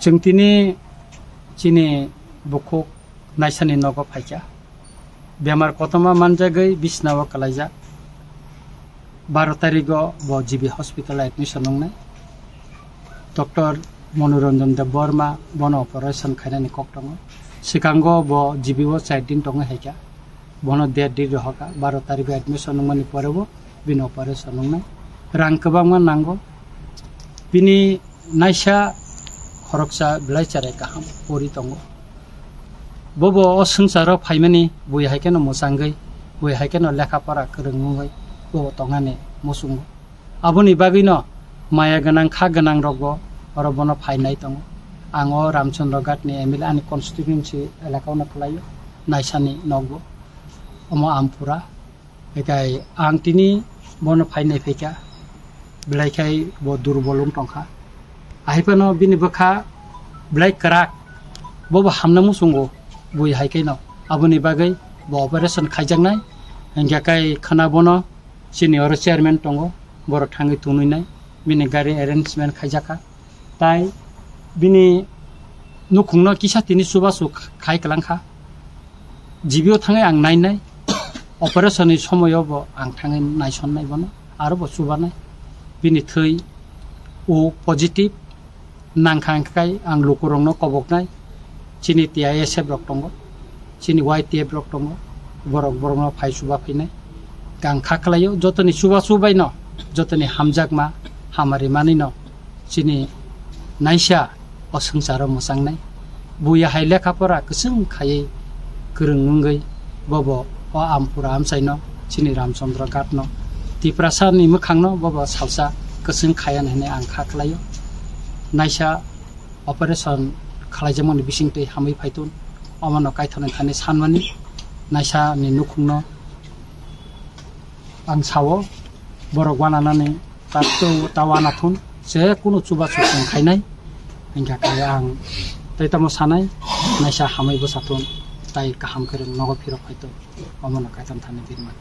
जोंतिनि चिनि बुखुक नायसानि नगो Pfizer बेमार कतमा मानजागै बिसनाव कलाइजा 12 तारिखो बो GB hospital admission नंनाय doctor मनोरंजन देव बर्मा बन ऑपरेशन खायनानि कक दङ सिगांगो बो जीबी वो साइड दिन दङ हेजा बनो डेट दि रहका 12 तारिख एडमिशन नंमानि परबो बिन ऑपरेशन नंनाय रां गोबांमा नांगौ बिनि नायसा खरकसा बिलाइचारे गाहाम परि दङ बबो असंसाराव फाइमानि बुय हायकेनो मोजांगै बुय हायकेनो लेखापरा गोरोंङै बबो तंगाने मुसुंगो आबोनि बागैनो माया गोनां खा गोनां रगो अरबनो फाइनाय दङ आङो रामचंद्र घाटनि एमएलए आनि कन्स्टिट्युएन्सि एलाकायावनो खलायो नायसानि नगो अमो आमपुरा एकाय आं तिनि बनो फाइनाय फैका बिलाइखाय बो दुर्बलुं टंखा आहिपनो बिनि बखा बिलाइ कराक बबो हामना मुसुंगो बुय हायकेनो आबोनि बागै बो ऑपरेशन खायजांनाय हिंगाकाय खोनाबोनो सिनियर चेयरमैन दङ बर थाङै तुनुनाय बिनि गारि अरेन्जमेन्ट खायजाखा ताइ बिनि नुखुंनो किसा तिनि सुबासु खायकलांखा जीबीआव थाङै आं नायनाय ऑपरेशननि समयावबो आं थाङै नायसननाय बनो आरो बो सुबानाय बिनि थै ओ पजिटिव नांखांखाय आं लुकुरंनो कबकनाय चिनि टीआईएसएफ रक दङ चिनि वाईटीएफ रक दङ बरक बरंनो फाइ सुबा फैनाय गां खाखलायो जतनि सुबा सुबायनो जतनि हामजागमा हामारि मानिनो चिनि नायसा असंसाराव मोसांनाय बुया हाय लेखाफोरा गोसों खायै गोरोंङै बबो अ आमपुरा आमसायनो चिनि रामचंद्र घाटनो तिप्रासानि मोखांनो बबो सालसा गोसों खाया होननानै आं खाखलायो नायसा ऑपरेशन खालायजामोन बिसिंतै हामै फायतुन अमनो कायथन थाने सानमानि नायसानि नुखुंनो आं सावो बरक वानानानै तातो तावानाथुन जे कुनु चुबा सुसुं खायनाय हिंगाकाय आं तैतामो सानाय नायसा हामै बसाथुन ताइ गाहाम गोरों नगो फिरक फायतु अमनो कायथन थाने बिरमान